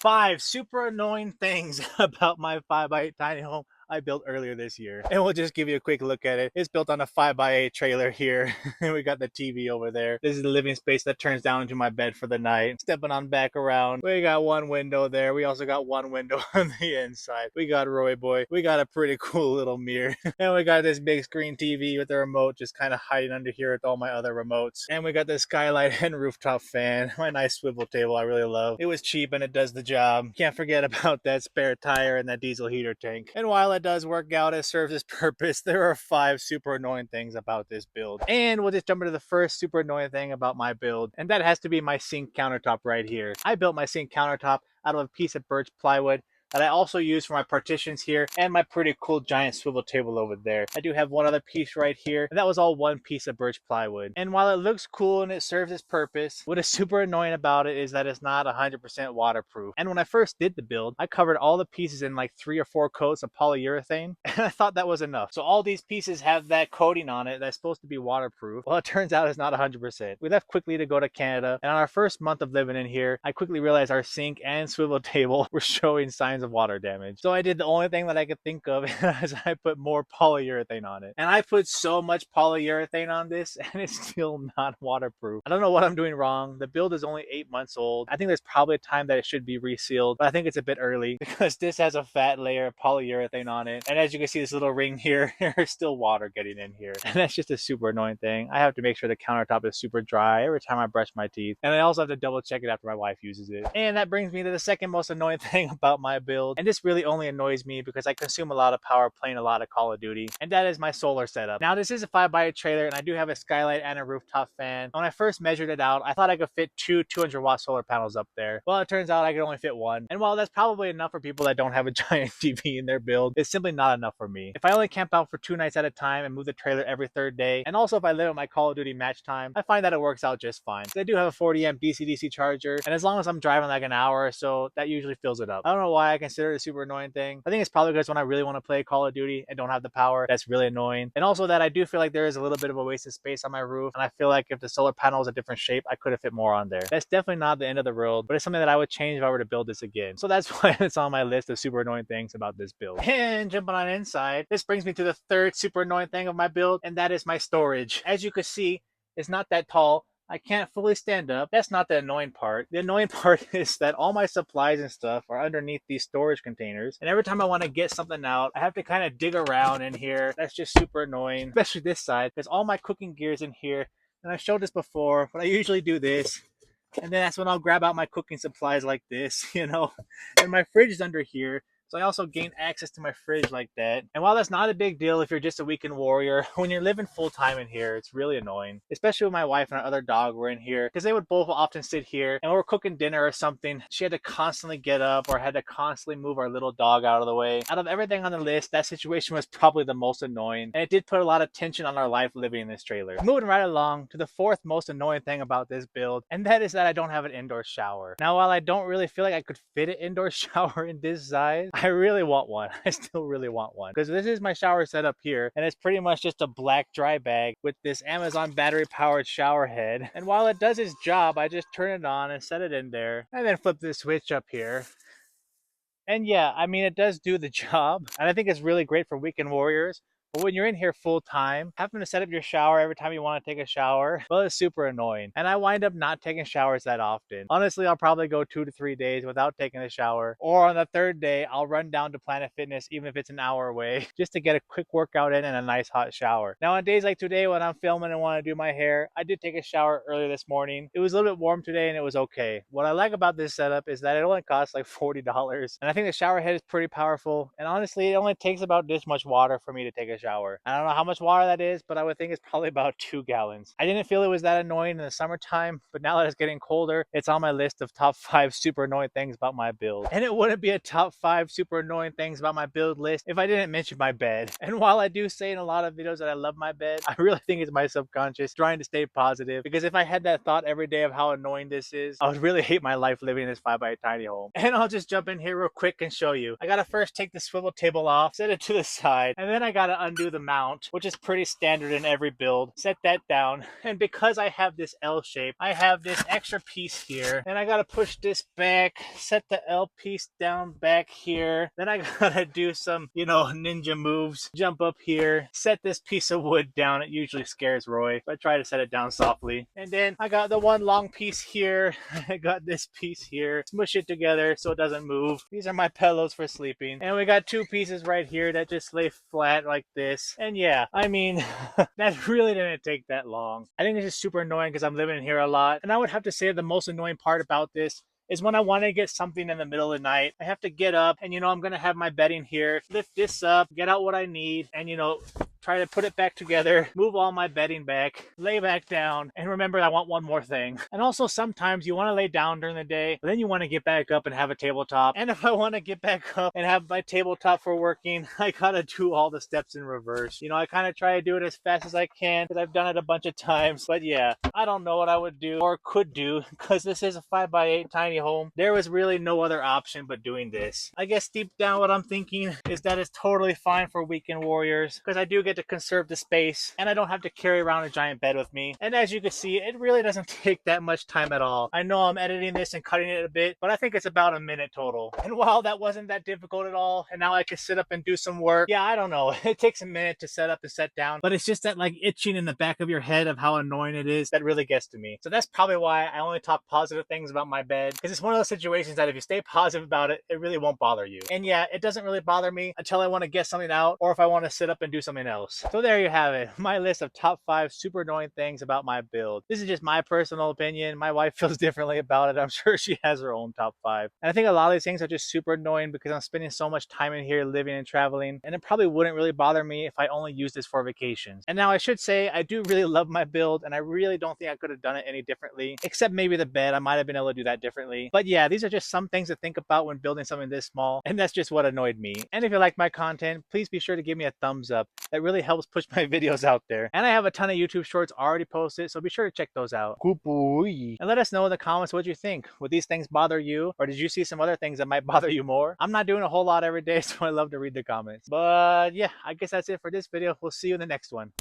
5 super annoying things about my 5x8 tiny home I built earlier this year. And we'll just give you a quick look at it. It's built on a 5x8 trailer here. We got the TV over there. This is the living space that turns down into my bed for the night. Stepping on back around. We got one window there. We also got one window on the inside. We got Roy Boy. We got a pretty cool little mirror. And we got this big screen TV with the remote just kind of hiding under here with all my other remotes. And we got the skylight and rooftop fan. My nice swivel table I really love. It was cheap and it does the job. Can't forget about that spare tire and that diesel heater tank. And while it does work out, it serves its purpose. There are 5 super annoying things about this build. And we'll just jump into the first super annoying thing about my build. And that has to be my sink countertop right here. I built my sink countertop out of a piece of birch plywood that I also use for my partitions here and my pretty cool giant swivel table over there. I do have one other piece right here, and that was all one piece of birch plywood. And while it looks cool and it serves its purpose, what is super annoying about it is that it's not 100% waterproof. And when I first did the build, I covered all the pieces in like 3 or 4 coats of polyurethane, and I thought that was enough. So all these pieces have that coating on it that's supposed to be waterproof. Well, it turns out it's not 100%. We left quickly to go to Canada, and on our first month of living in here, I quickly realized our sink and swivel table were showing signs of water damage. So I did the only thing that I could think of as I put more polyurethane on it. And I put so much polyurethane on this and it's still not waterproof. I don't know what I'm doing wrong. The build is only 8 months old. I think there's probably a time that it should be resealed, but I think it's a bit early because this has a fat layer of polyurethane on it. And as you can see, this little ring here, there's still water getting in here. And that's just a super annoying thing. I have to make sure the countertop is super dry every time I brush my teeth. And I also have to double check it after my wife uses it. And that brings me to the second most annoying thing about my build. And this really only annoys me because I consume a lot of power playing a lot of Call of Duty, and that is my solar setup. Now this is a 5x8 trailer and I do have a skylight and a rooftop fan. When I first measured it out, I thought I could fit 2 200-watt solar panels up there. Well, it turns out I could only fit 1. And while that's probably enough for people that don't have a giant TV in their build, it's simply not enough for me. If I only camp out for 2 nights at a time and move the trailer every 3rd day, and also if I limit my Call of Duty match time, I find that it works out just fine. So I do have a 40 amp DC-DC charger, and as long as I'm driving like an hour or so, that usually fills it up. I don't know why I consider it a super annoying thing. I think it's probably because when I really want to play Call of Duty and don't have the power, that's really annoying. And also that I do feel like there is a little bit of a waste of space on my roof, and I feel like if the solar panel was a different shape, I could have fit more on there. That's definitely not the end of the world, but it's something that I would change if I were to build this again. So that's why it's on my list of super annoying things about this build. And jumping on inside, this brings me to the third super annoying thing of my build, and that is my storage. As you can see, it's not that tall. I can't fully stand up. That's not the annoying part. The annoying part is that all my supplies and stuff are underneath these storage containers. And every time I want to get something out, I have to kind of dig around in here. That's just super annoying, especially this side, because all my cooking gear is in here. And I've showed this before, but I usually do this. And then that's when I'll grab out my cooking supplies like this, you know. And my fridge is under here. So I also gained access to my fridge like that. And while that's not a big deal if you're just a weekend warrior, when you're living full time in here, it's really annoying. Especially when my wife and our other dog were in here, because they would both often sit here and when we're cooking dinner or something, she had to constantly get up or had to constantly move our little dog out of the way. Out of everything on the list, that situation was probably the most annoying. And it did put a lot of tension on our life living in this trailer. Moving right along to the fourth most annoying thing about this build, and that is that I don't have an indoor shower. Now, while I don't really feel like I could fit an indoor shower in this size, I really want one. I still really want one because this is my shower setup here, and it's pretty much just a black dry bag with this Amazon battery powered shower head. And while it does its job, I just turn it on and set it in there and then flip this switch up here. And yeah, I mean, it does do the job, and I think it's really great for weekend warriors. But when you're in here full time, having to set up your shower every time you want to take a shower, well, it's super annoying. And I wind up not taking showers that often. Honestly, I'll probably go 2 to 3 days without taking a shower. Or on the 3rd day, I'll run down to Planet Fitness, even if it's an hour away, just to get a quick workout in and a nice hot shower. Now, on days like today when I'm filming and want to do my hair, I did take a shower earlier this morning. It was a little bit warm today and it was okay. What I like about this setup is that it only costs like $40. And I think the shower head is pretty powerful. And honestly, it only takes about this much water for me to take a shower. I don't know how much water that is, but I would think it's probably about 2 gallons. I didn't feel it was that annoying in the summertime, but now that it's getting colder, it's on my list of top 5 super annoying things about my build. And it wouldn't be a top 5 super annoying things about my build list if I didn't mention my bed. And while I do say in a lot of videos that I love my bed, I really think it's my subconscious trying to stay positive, because if I had that thought every day of how annoying this is, I would really hate my life living in this 5x8 tiny home. And I'll just jump in here real quick and show you. I gotta first take the swivel table off, set it to the side, and then I gotta undo the mount, which is pretty standard in every build. Set that down, and because I have this L shape, I have this extra piece here, and I gotta push this back, set the L piece down back here. Then I gotta do some, ninja moves. Jump up here, set this piece of wood down. It usually scares Roy, but I try to set it down softly. And then I got the one long piece here. I got this piece here. Smush it together so it doesn't move. These are my pillows for sleeping. And we got two pieces right here that just lay flat like this. And yeah, I mean, that really didn't take that long. I think this is super annoying because I'm living here a lot. And I would have to say the most annoying part about this is when I want to get something in the middle of the night. I have to get up and, I'm going to have my bedding here, lift this up, get out what I need, and, try to put it back together, move all my bedding back, lay back down, and remember I want one more thing. And also sometimes you want to lay down during the day, but then you want to get back up and have a tabletop. And if I want to get back up and have my tabletop for working, I gotta do all the steps in reverse. I kind of try to do it as fast as I can because I've done it a bunch of times. But yeah, I don't know what I would do or could do because this is a 5x8 tiny home. There was really no other option but doing this. I guess deep down what I'm thinking is that it's totally fine for weekend warriors because I do get to conserve the space and I don't have to carry around a giant bed with me. And as you can see, it really doesn't take that much time at all. I know I'm editing this and cutting it a bit, but I think it's about a minute total. And while that wasn't that difficult at all, and now I can sit up and do some work, yeah, I don't know. It takes a minute to set up and set down, but it's just that itching in the back of your head of how annoying it is that really gets to me. So that's probably why I only talk positive things about my bed, because it's one of those situations that if you stay positive about it, it really won't bother you. And yeah, it doesn't really bother me until I want to get something out or if I want to sit up and do something else. So there you have it, my list of top 5 super annoying things about my build. This is just my personal opinion. My wife feels differently about it. I'm sure she has her own top 5. And I think a lot of these things are just super annoying because I'm spending so much time in here living and traveling, and it probably wouldn't really bother me if I only used this for vacations. And now I should say I do really love my build, and I really don't think I could have done it any differently, except maybe the bed. I might have been able to do that differently. But yeah, these are just some things to think about when building something this small, and that's just what annoyed me. And if you like my content, please be sure to give me a thumbs up. That really helps push my videos out there. And I have a ton of YouTube shorts already posted, so be sure to check those out. Good boy. And let us know in the comments what you think. Would these things bother you, or did you see some other things that might bother you more? I'm not doing a whole lot every day, so I love to read the comments. But yeah, I guess that's it for this video. We'll see you in the next one.